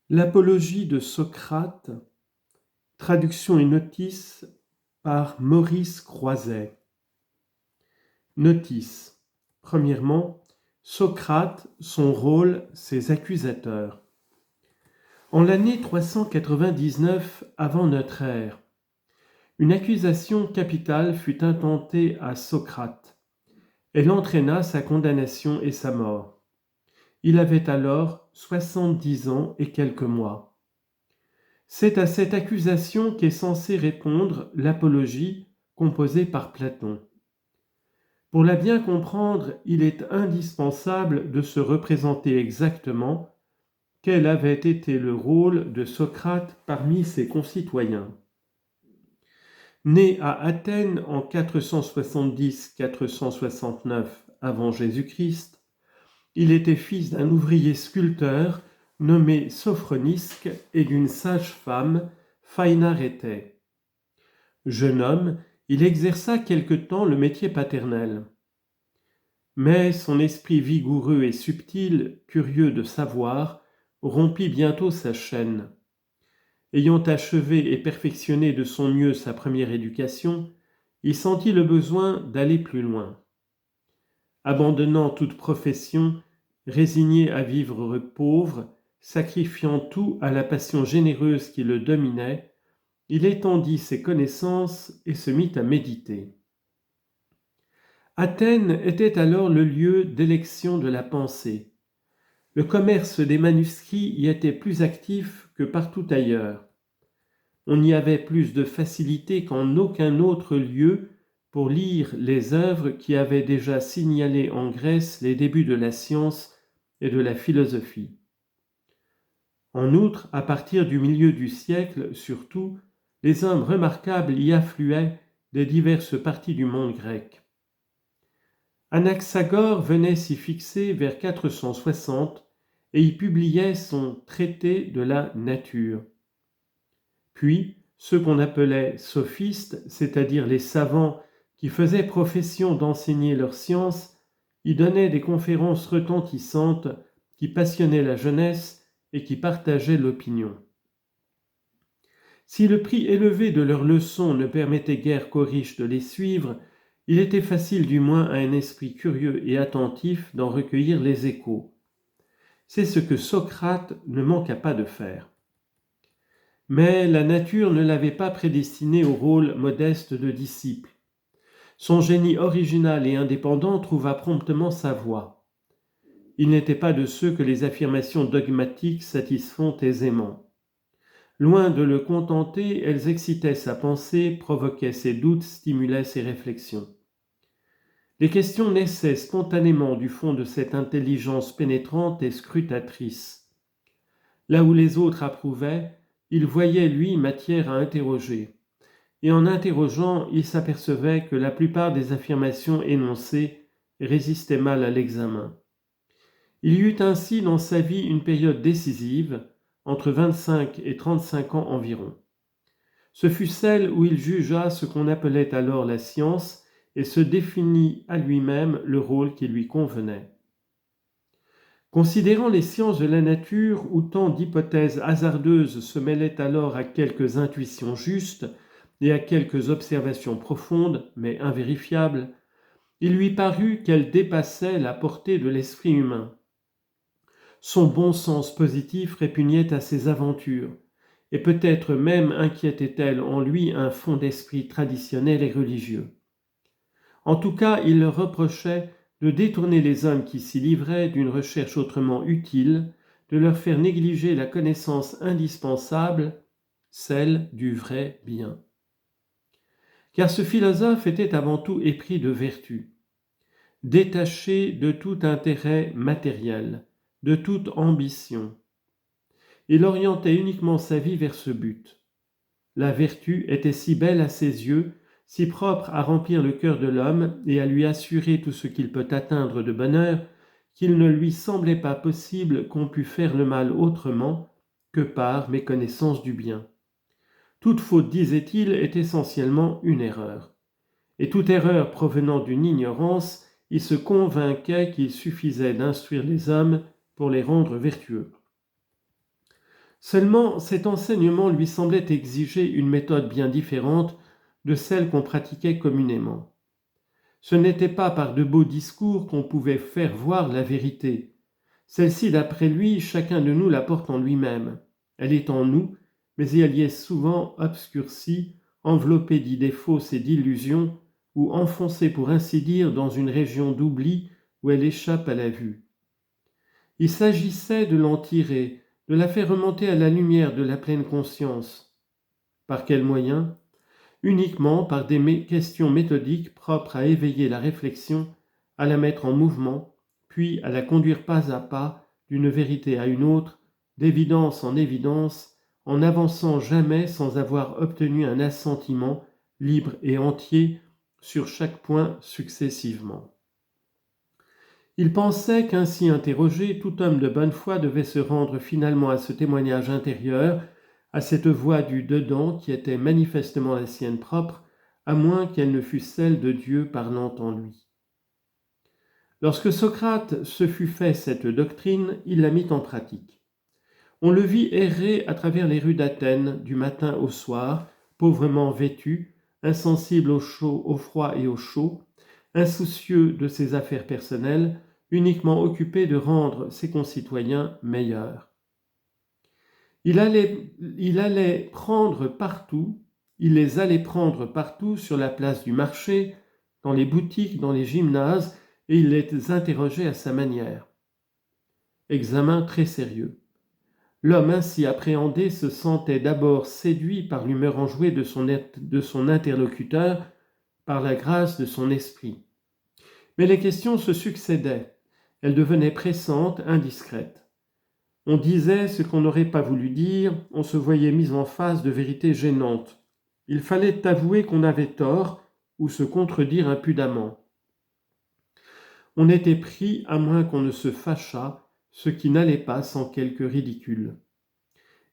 L'Apologie de Socrate, traduction et notice par Maurice Croiset. Notice. Premièrement, Socrate, son rôle, ses accusateurs. En l'année 399 avant notre ère, une accusation capitale fut intentée à Socrate. Elle entraîna sa condamnation et sa mort. Il avait alors 70 ans et quelques mois. C'est à cette accusation qu'est censée répondre l'Apologie composée par Platon. Pour la bien comprendre, il est indispensable de se représenter exactement quel avait été le rôle de Socrate parmi ses concitoyens. Né à Athènes en 470-469 avant Jésus-Christ, il était fils d'un ouvrier sculpteur nommé Sophronisque et d'une sage-femme, Phaénaréthée. Jeune homme, il exerça quelque temps le métier paternel. Mais son esprit vigoureux et subtil, curieux de savoir, rompit bientôt sa chaîne. Ayant achevé et perfectionné de son mieux sa première éducation, il sentit le besoin d'aller plus loin. Abandonnant toute profession, résigné à vivre pauvre, sacrifiant tout à la passion généreuse qui le dominait, il étendit ses connaissances et se mit à méditer. Athènes était alors le lieu d'élection de la pensée. Le commerce des manuscrits y était plus actif que partout ailleurs. On y avait plus de facilité qu'en aucun autre lieu pour lire les œuvres qui avaient déjà signalé en Grèce les débuts de la science et de la philosophie. En outre, à partir du milieu du siècle, surtout, les hommes remarquables y affluaient des diverses parties du monde grec. Anaxagore venait s'y fixer vers 460 et y publiait son traité de la nature. Puis, ceux qu'on appelait sophistes, c'est-à-dire les savants qui faisaient profession d'enseigner leur science, y donnaient des conférences retentissantes qui passionnaient la jeunesse et qui partageaient l'opinion. Si le prix élevé de leurs leçons ne permettait guère qu'aux riches de les suivre, il était facile du moins à un esprit curieux et attentif d'en recueillir les échos. C'est ce que Socrate ne manqua pas de faire. Mais la nature ne l'avait pas prédestiné au rôle modeste de disciple. Son génie original et indépendant trouva promptement sa voie. Il n'était pas de ceux que les affirmations dogmatiques satisfont aisément. Loin de le contenter, elles excitaient sa pensée, provoquaient ses doutes, stimulaient ses réflexions. Les questions naissaient spontanément du fond de cette intelligence pénétrante et scrutatrice. Là où les autres approuvaient, il voyait, lui, matière à interroger. Et en interrogeant, il s'apercevait que la plupart des affirmations énoncées résistaient mal à l'examen. Il y eut ainsi dans sa vie une période décisive, entre 25 et 35 ans environ. Ce fut celle où il jugea ce qu'on appelait alors la science et se définit à lui-même le rôle qui lui convenait. Considérant les sciences de la nature où tant d'hypothèses hasardeuses se mêlaient alors à quelques intuitions justes et à quelques observations profondes mais invérifiables, il lui parut qu'elles dépassaient la portée de l'esprit humain. Son bon sens positif répugnait à ces aventures, et peut-être même inquiétait-elle en lui un fond d'esprit traditionnel et religieux. En tout cas, il leur reprochait de détourner les hommes qui s'y livraient d'une recherche autrement utile, de leur faire négliger la connaissance indispensable, celle du vrai bien. Car ce philosophe était avant tout épris de vertu, détaché de tout intérêt matériel, de toute ambition. Il orientait uniquement sa vie vers ce but. La vertu était si belle à ses yeux, si propre à remplir le cœur de l'homme et à lui assurer tout ce qu'il peut atteindre de bonheur, qu'il ne lui semblait pas possible qu'on pût faire le mal autrement que par méconnaissance du bien. Toute faute, disait-il, est essentiellement une erreur. Et toute erreur provenant d'une ignorance, il se convainquait qu'il suffisait d'instruire les hommes pour les rendre vertueux. Seulement, cet enseignement lui semblait exiger une méthode bien différente de celle qu'on pratiquait communément. Ce n'était pas par de beaux discours qu'on pouvait faire voir la vérité. Celle-ci, d'après lui, chacun de nous la porte en lui-même. Elle est en nous, mais elle y est souvent obscurcie, enveloppée d'idées fausses et d'illusions, ou enfoncée pour ainsi dire dans une région d'oubli où elle échappe à la vue. Il s'agissait de l'en tirer, de la faire remonter à la lumière de la pleine conscience. Par quels moyens ? Uniquement par des questions méthodiques propres à éveiller la réflexion, à la mettre en mouvement, puis à la conduire pas à pas d'une vérité à une autre, d'évidence en évidence, en n'avançant jamais sans avoir obtenu un assentiment libre et entier sur chaque point successivement. Il pensait qu'ainsi interrogé, tout homme de bonne foi devait se rendre finalement à ce témoignage intérieur, à cette voix du dedans qui était manifestement la sienne propre, à moins qu'elle ne fût celle de Dieu parlant en lui. Lorsque Socrate se fut fait cette doctrine, il la mit en pratique. On le vit errer à travers les rues d'Athènes du matin au soir, pauvrement vêtu, insensible au chaud, au froid et au chaud, insoucieux de ses affaires personnelles, uniquement occupé de rendre ses concitoyens meilleurs. Il allait prendre partout, il les allait prendre partout sur la place du marché, dans les boutiques, dans les gymnases, et il les interrogeait à sa manière. Examen très sérieux. L'homme ainsi appréhendé se sentait d'abord séduit par l'humeur enjouée de son interlocuteur, par la grâce de son esprit. Mais les questions se succédaient. Elles devenaient pressantes, indiscrètes. On disait ce qu'on n'aurait pas voulu dire, on se voyait mis en face de vérités gênantes. Il fallait avouer qu'on avait tort ou se contredire impudemment. On était pris à moins qu'on ne se fâchât, ce qui n'allait pas sans quelque ridicule.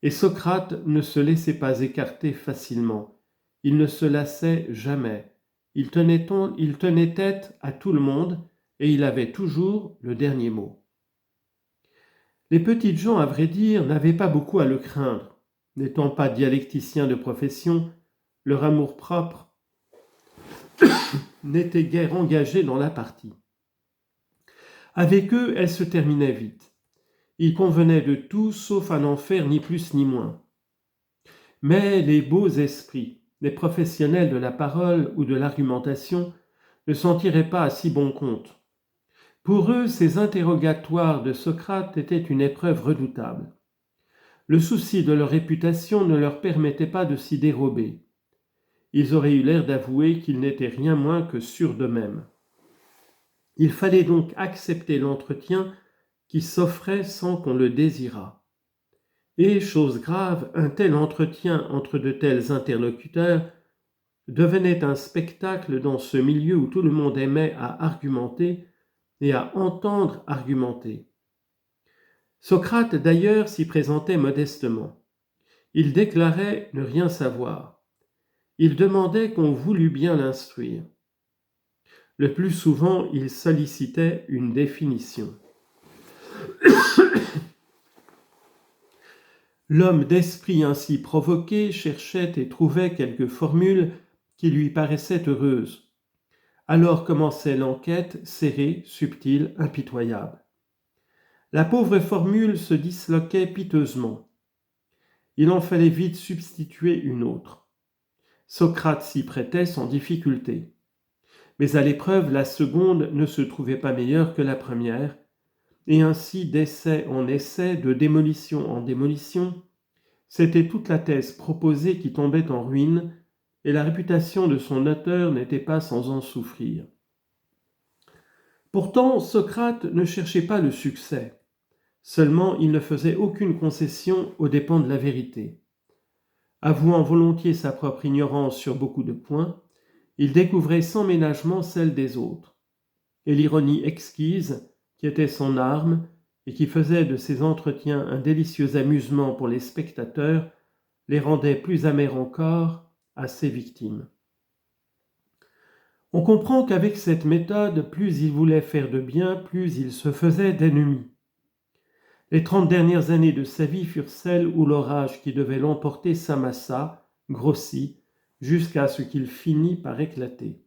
Et Socrate ne se laissait pas écarter facilement. Il ne se lassait jamais. Il tenait tête à tout le monde et il avait toujours le dernier mot. Les petites gens, à vrai dire, n'avaient pas beaucoup à le craindre. N'étant pas dialecticiens de profession, leur amour-propre n'était guère engagé dans la partie. Avec eux, elle se terminait vite. Il convenait de tout, sauf à n'en faire ni plus ni moins. Mais les beaux esprits, les professionnels de la parole ou de l'argumentation, ne s'en tiraient pas à si bon compte. Pour eux, ces interrogatoires de Socrate étaient une épreuve redoutable. Le souci de leur réputation ne leur permettait pas de s'y dérober. Ils auraient eu l'air d'avouer qu'ils n'étaient rien moins que sûrs d'eux-mêmes. Il fallait donc accepter l'entretien qui s'offrait sans qu'on le désirât. Et, chose grave, un tel entretien entre de tels interlocuteurs devenait un spectacle dans ce milieu où tout le monde aimait à argumenter et à entendre argumenter. Socrate, d'ailleurs, s'y présentait modestement. Il déclarait ne rien savoir. Il demandait qu'on voulût bien l'instruire. Le plus souvent, il sollicitait une définition. L'homme d'esprit ainsi provoqué cherchait et trouvait quelques formules qui lui paraissaient heureuses. Alors commençait l'enquête, serrée, subtile, impitoyable. La pauvre formule se disloquait piteusement. Il en fallait vite substituer une autre. Socrate s'y prêtait sans difficulté. Mais à l'épreuve, la seconde ne se trouvait pas meilleure que la première, et ainsi d'essai en essai, de démolition en démolition, c'était toute la thèse proposée qui tombait en ruine, et la réputation de son auteur n'était pas sans en souffrir. Pourtant, Socrate ne cherchait pas le succès, seulement il ne faisait aucune concession aux dépens de la vérité. Avouant volontiers sa propre ignorance sur beaucoup de points, il découvrait sans ménagement celle des autres. Et l'ironie exquise, qui était son arme et qui faisait de ses entretiens un délicieux amusement pour les spectateurs, les rendait plus amers encore à ses victimes. On comprend qu'avec cette méthode, plus il voulait faire de bien, plus il se faisait d'ennemis. Les 30 dernières années de sa vie furent celles où l'orage qui devait l'emporter s'amassa, grossit, jusqu'à ce qu'il finît par éclater.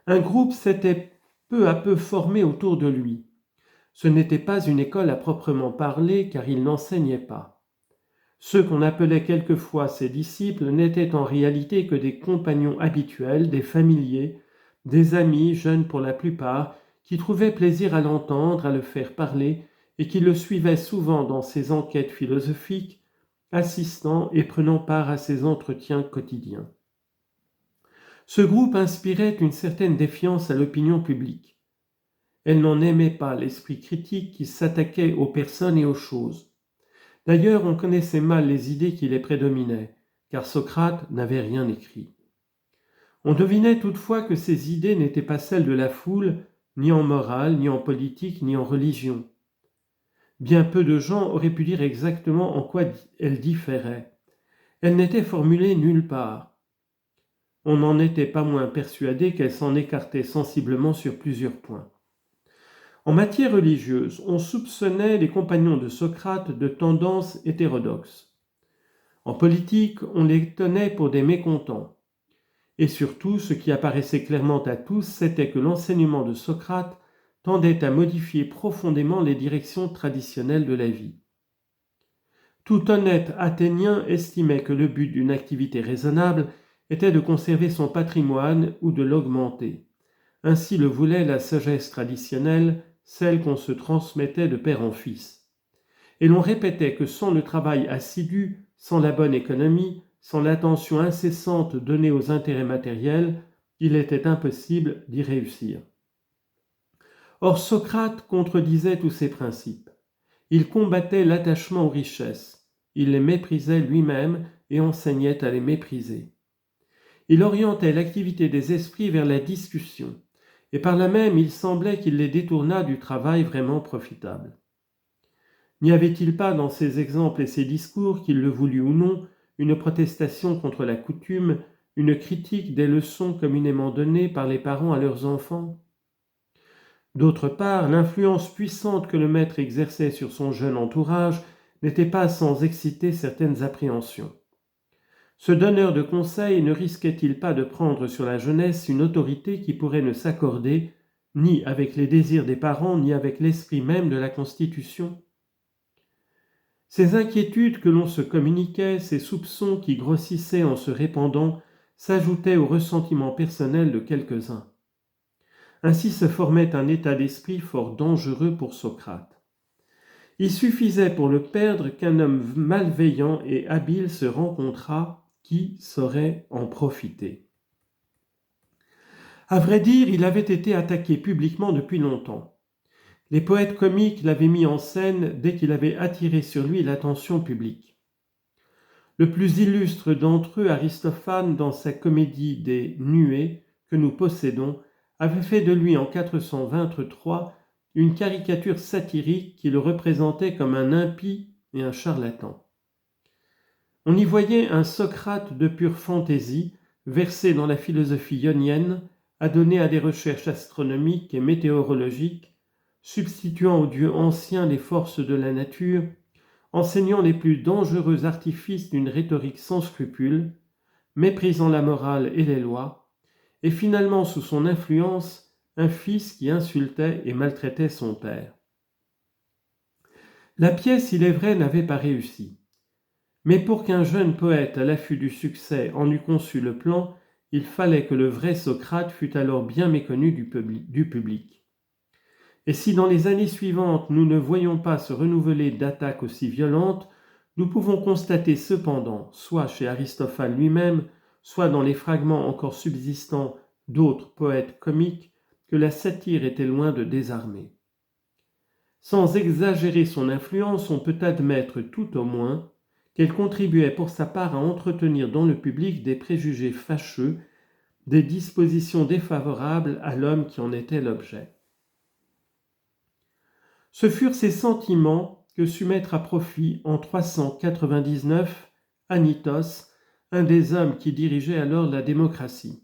Un groupe s'était peu à peu formé autour de lui. Ce n'était pas une école à proprement parler, car il n'enseignait pas. Ceux qu'on appelait quelquefois ses disciples n'étaient en réalité que des compagnons habituels, des familiers, des amis, jeunes pour la plupart, qui trouvaient plaisir à l'entendre, à le faire parler, et qui le suivaient souvent dans ses enquêtes philosophiques, assistant et prenant part à ses entretiens quotidiens. Ce groupe inspirait une certaine défiance à l'opinion publique. Elle n'en aimait pas l'esprit critique qui s'attaquait aux personnes et aux choses. D'ailleurs, on connaissait mal les idées qui les prédominaient, car Socrate n'avait rien écrit. On devinait toutefois que ces idées n'étaient pas celles de la foule, ni en morale, ni en politique, ni en religion. Bien peu de gens auraient pu dire exactement en quoi elles différaient. Elles n'étaient formulées nulle part. On n'en était pas moins persuadé qu'elles s'en écartaient sensiblement sur plusieurs points. En matière religieuse, on soupçonnait les compagnons de Socrate de tendances hétérodoxes. En politique, on les tenait pour des mécontents. Et surtout, ce qui apparaissait clairement à tous, c'était que l'enseignement de Socrate tendait à modifier profondément les directions traditionnelles de la vie. Tout honnête Athénien estimait que le but d'une activité raisonnable était de conserver son patrimoine ou de l'augmenter. Ainsi le voulait la sagesse traditionnelle, celle qu'on se transmettait de père en fils. Et l'on répétait que sans le travail assidu, sans la bonne économie, sans l'attention incessante donnée aux intérêts matériels, il était impossible d'y réussir. Or Socrate contredisait tous ces principes. Il combattait l'attachement aux richesses, il les méprisait lui-même et enseignait à les mépriser. Il orientait l'activité des esprits vers la discussion, et par là même il semblait qu'il les détournât du travail vraiment profitable. N'y avait-il pas dans ces exemples et ces discours, qu'il le voulût ou non, une protestation contre la coutume, une critique des leçons communément données par les parents à leurs enfants ? D'autre part, l'influence puissante que le maître exerçait sur son jeune entourage n'était pas sans exciter certaines appréhensions. Ce donneur de conseils ne risquait-il pas de prendre sur la jeunesse une autorité qui pourrait ne s'accorder ni avec les désirs des parents, ni avec l'esprit même de la Constitution ? Ces inquiétudes que l'on se communiquait, ces soupçons qui grossissaient en se répandant, s'ajoutaient au ressentiment personnel de quelques-uns. Ainsi se formait un état d'esprit fort dangereux pour Socrate. Il suffisait pour le perdre qu'un homme malveillant et habile se rencontrât qui saurait en profiter. À vrai dire, il avait été attaqué publiquement depuis longtemps. Les poètes comiques l'avaient mis en scène dès qu'il avait attiré sur lui l'attention publique. Le plus illustre d'entre eux, Aristophane, dans sa comédie des Nuées que nous possédons, avait fait de lui en 423 une caricature satirique qui le représentait comme un impie et un charlatan. On y voyait un Socrate de pure fantaisie, versé dans la philosophie ionienne, adonné à des recherches astronomiques et météorologiques, substituant aux dieux anciens les forces de la nature, enseignant les plus dangereux artifices d'une rhétorique sans scrupules, méprisant la morale et les lois, et finalement sous son influence, un fils qui insultait et maltraitait son père. La pièce, il est vrai, n'avait pas réussi. Mais pour qu'un jeune poète à l'affût du succès en eût conçu le plan, il fallait que le vrai Socrate fût alors bien méconnu du public. Et si dans les années suivantes nous ne voyons pas se renouveler d'attaques aussi violentes, nous pouvons constater cependant, soit chez Aristophane lui-même, soit dans les fragments encore subsistants d'autres poètes comiques, que la satire était loin de désarmer. Sans exagérer son influence, on peut admettre tout au moins qu'elle contribuait pour sa part à entretenir dans le public des préjugés fâcheux, des dispositions défavorables à l'homme qui en était l'objet. Ce furent ces sentiments que sut mettre à profit en 399 Anytos, un des hommes qui dirigeait alors la démocratie.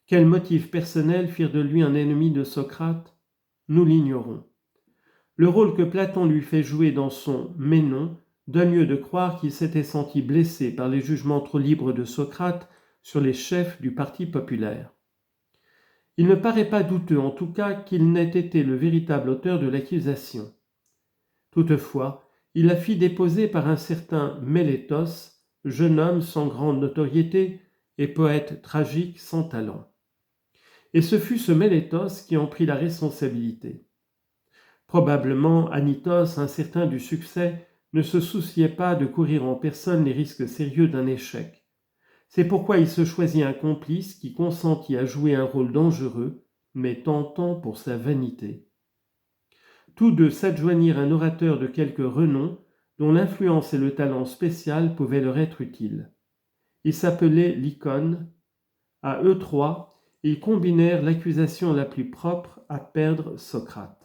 Quels motifs personnels firent de lui un ennemi de Socrate ? Nous l'ignorons. Le rôle que Platon lui fait jouer dans son Ménon donne lieu de croire qu'il s'était senti blessé par les jugements trop libres de Socrate sur les chefs du parti populaire. Il ne paraît pas douteux en tout cas qu'il n'ait été le véritable auteur de l'accusation. Toutefois, il la fit déposer par un certain Mélétos, jeune homme sans grande notoriété et poète tragique sans talent. Et ce fut ce Mélétos qui en prit la responsabilité. Probablement, Anytos, incertain du succès, ne se souciait pas de courir en personne les risques sérieux d'un échec. C'est pourquoi il se choisit un complice qui consentit à jouer un rôle dangereux, mais tentant pour sa vanité. Tous deux s'adjoignirent un orateur de quelque renom, dont l'influence et le talent spécial pouvaient leur être utiles. Il s'appelait Lycon. À eux trois, ils combinèrent l'accusation la plus propre à perdre Socrate.